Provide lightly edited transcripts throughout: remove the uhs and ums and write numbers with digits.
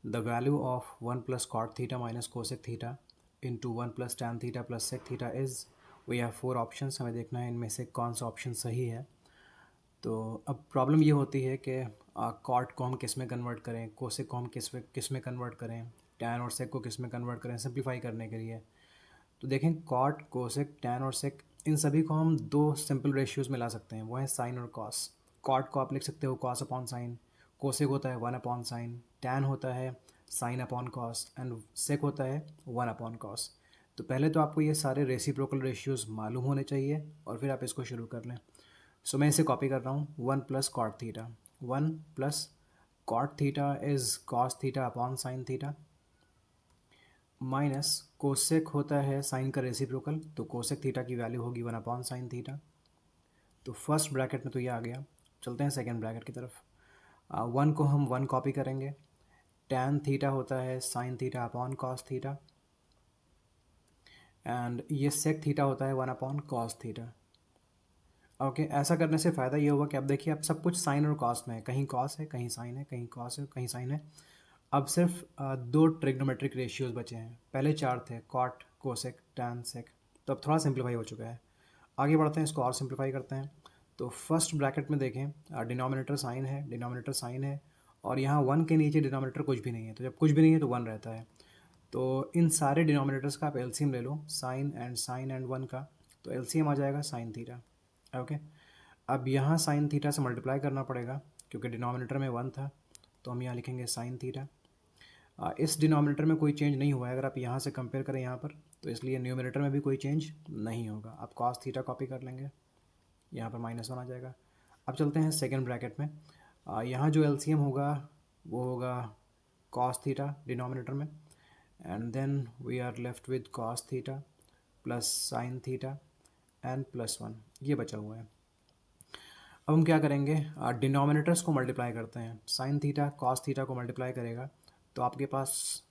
The value of 1 plus cot theta minus cosec theta into 1 plus tan theta plus sec theta is, we have 4 options, हमें देखना है इनमें से कौन सा ऑप्शन सही है। तो अब प्रॉब्लम ये होती है कि कॉट को हम किस में कन्वर्ट करें, कोसेक को हम किस में कन्वर्ट करें, टैन और सेक को किस में कन्वर्ट करें सिंप्लीफाई करने के लिए। तो देखें, कॉट, कोसेक, टैन और सेक, इन सभी को हम दो सिंपल रेशियोज़ में ला सकते हैं, वो है साइन और कॉस। कॉट को आप लिख सकते हो कॉस अपॉन साइन, कोसेक होता है 1 अपॉन साइन, टैन होता है साइन अपॉन कॉस एंड सेक होता है 1 अपॉन कॉस। तो पहले तो आपको ये सारे रेसिप्रोकल रेशियोज़ मालूम होने चाहिए और फिर आप इसको शुरू कर लें। सो मैं इसे कॉपी कर रहा हूँ, 1 plus cot theta, 1 plus cot theta is cos theta upon sine theta, minus cosec होता है साइन का रेसिप्रोकल, तो कोसेक थीटा की वैल्यू होगी 1 अपॉन साइन थीटा। तो फर्स्ट ब्रैकेट में तो ये आ गया। चलते हैं सेकेंड ब्रैकेट की तरफ। 1 को हम 1 कॉपी करेंगे, टैन थीटा होता है sine theta upon cos theta, and ये सेक थीटा होता है 1 अपॉन कॉस थीटा। ओके, ऐसा करने से फ़ायदा ये हुआ कि अब देखिए, अब सब कुछ साइन और कॉस में है, कहीं कॉस है कहीं साइन है, कहीं कॉस है कहीं साइन है। अब सिर्फ दो ट्रिग्नोमेट्रिक रेशियोज बचे हैं, पहले चार थे, कॉट, कोसेक, टैन, सेक। तो अब थोड़ा सिंप्लीफाई हो चुका है। आगे बढ़ते हैं, इसको और सिंप्लीफाई करते हैं। तो फर्स्ट ब्रैकेट में देखें, डिनोमिनेटर साइन है, डिनोमिनेटर साइन है, और यहाँ 1 के नीचे डिनोमिनेटर कुछ भी नहीं है, तो जब कुछ भी नहीं है तो 1 रहता है। तो इन सारे डिनोमिनेटर्स का आप एलसीएम ले लो, साइन एंड 1 का, तो एलसीएम आ जाएगा साइन थीटा। ओके, अब यहाँ साइन थीटा से मल्टीप्लाई करना पड़ेगा क्योंकि डिनोमिनेटर में 1 था, तो हम यहाँ लिखेंगे साइन थीटा। इस डिनोमिनेटर में कोई चेंज नहीं हुआ है, अगर आप यहाँ से कंपेयर करें यहाँ पर, तो इसलिए न्यूमिनेटर में भी कोई चेंज नहीं होगा। आप कॉस थीटा कॉपी कर लेंगे, यहाँ पर -1 आ जाएगा। अब चलते हैं सेकेंड ब्रैकेट में। यहाँ जो एलसीएम होगा वो होगा कॉस थीटा डिनोमिनेटर में, and then we are left with cos theta plus sine theta and +1, ये बचा हुआ है। अब हम क्या करेंगे, डिनोमिनेटर्स को मल्टीप्लाई करते हैं। साइन थीटा कॉस थीटा को मल्टीप्लाई करेगा तो आपके पास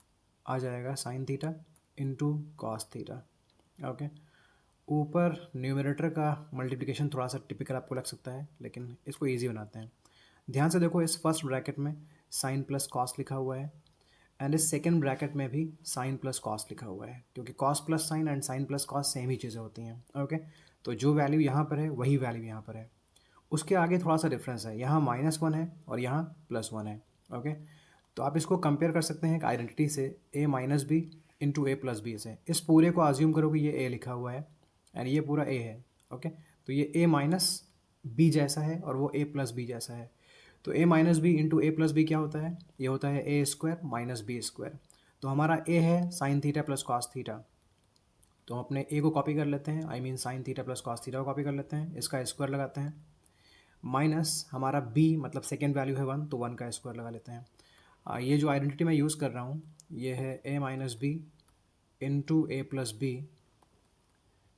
आ जाएगा sign theta into cos theta. Okay, ऊपर न्यूमरेटर का मल्टीप्लिकेशन थोड़ा सा टिपिकल आपको लग सकता है, लेकिन इसको इजी बनाते हैं। ध्यान से देखो, इस फर्स्ट ब्रैकेट में साइन प्लस कॉस लिखा हुआ है, एंड इस सेकेंड ब्रैकेट में भी साइन प्लस कॉस लिखा हुआ है, क्योंकि cos plus sine and sine plus cos same ही चीज़ें होती हैं। ओके, तो जो वैल्यू यहाँ पर है वही वैल्यू यहाँ पर है, उसके आगे थोड़ा सा डिफरेंस है, यहाँ -1 है और यहाँ +1 है। ओके, तो आप इसको कंपेयर कर सकते हैं एक आइडेंटिटी से, a minus b into a plus b से। इस पूरे को आज्यूम करो कि ये a लिखा हुआ है एंड ये पूरा a है। ओके, तो ये a माइनस बी जैसा है और वो a प्लस बी जैसा है। तो a minus b into a plus b क्या होता है, ये होता है a square minus b square. तो हमारा a है sine theta plus cos theta, तो हम अपने a को कॉपी कर लेते हैं, I mean sine theta plus cos theta को कॉपी कर लेते हैं, इसका स्क्वायर लगाते हैं, माइनस हमारा b मतलब सेकेंड वैल्यू है 1, तो 1 का स्क्वायर लगा लेते हैं। ये जो आइडेंटिटी मैं यूज़ कर रहा हूँ ये है a minus b into a plus b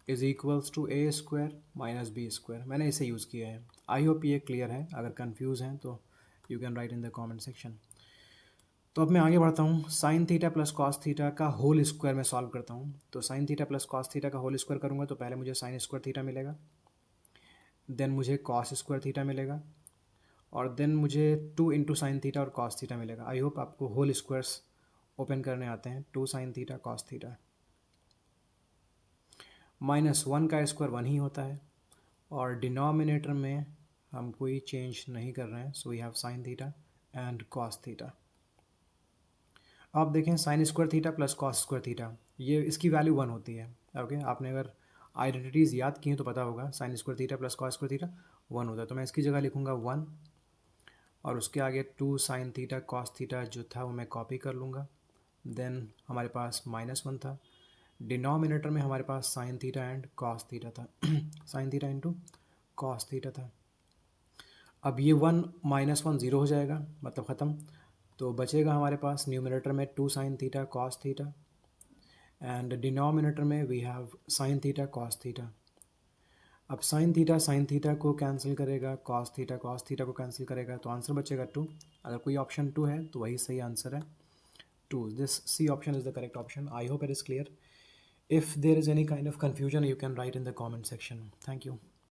is equals to a square minus b square. मैंने इसे यूज़ किया है। आई होप ये क्लियर है, अगर कंफ्यूज हैं तो you can write in the comment section. तो अब मैं आगे बढ़ता हूँ, sign theta plus cos theta का होल स्क्वायर में सॉल्व करता हूँ। तो sign theta plus cos theta का होल स्क्वायर करूँगा तो पहले मुझे साइन स्क्वायर थीटा मिलेगा, देन मुझे कॉस स्क्वायर थीटा मिलेगा, और देन मुझे 2 इंटू साइन थीटा और कॉस थीटा मिलेगा। आई होप आपको होल स्क्वायर्स ओपन करने आते हैं। 2 साइन थीटा कॉस थीटा, -1 का स्क्वायर 1 ही होता है, और डिनोमिनेटर में हम कोई चेंज नहीं कर रहे हैं, so we have sine theta and cos theta. आप देखें, sine square theta plus cos square theta, ये इसकी वैल्यू 1 होती है। ओके, आपने अगर आइडेंटिटीज़ याद की हैं तो पता होगा, sign square theta plus cos square theta 1 होता है, तो मैं इसकी जगह लिखूँगा 1, और उसके आगे 2 साइन थीटा कॉस थीटा जो था वो मैं कॉपी कर लूँगा। देन हमारे पास -1 था, डिनोमिनेटर में हमारे पास sine theta and cos theta था sine theta into cos theta था। अब ये 1 -1 0 हो जाएगा, मतलब ख़त्म। तो बचेगा हमारे पास न्यूमिनेटर में 2 sine theta cos theta, and denominator में we have sine theta cos theta. अब साइन थीटा को कैंसिल करेगा, कॉस थीटा को कैंसिल करेगा, तो आंसर बचेगा 2। अगर कोई ऑप्शन 2 है तो वही सही आंसर है, 2। This C option is the correct option. I hope it is clear. If there is any kind of confusion, you can write in the comment section. Thank you.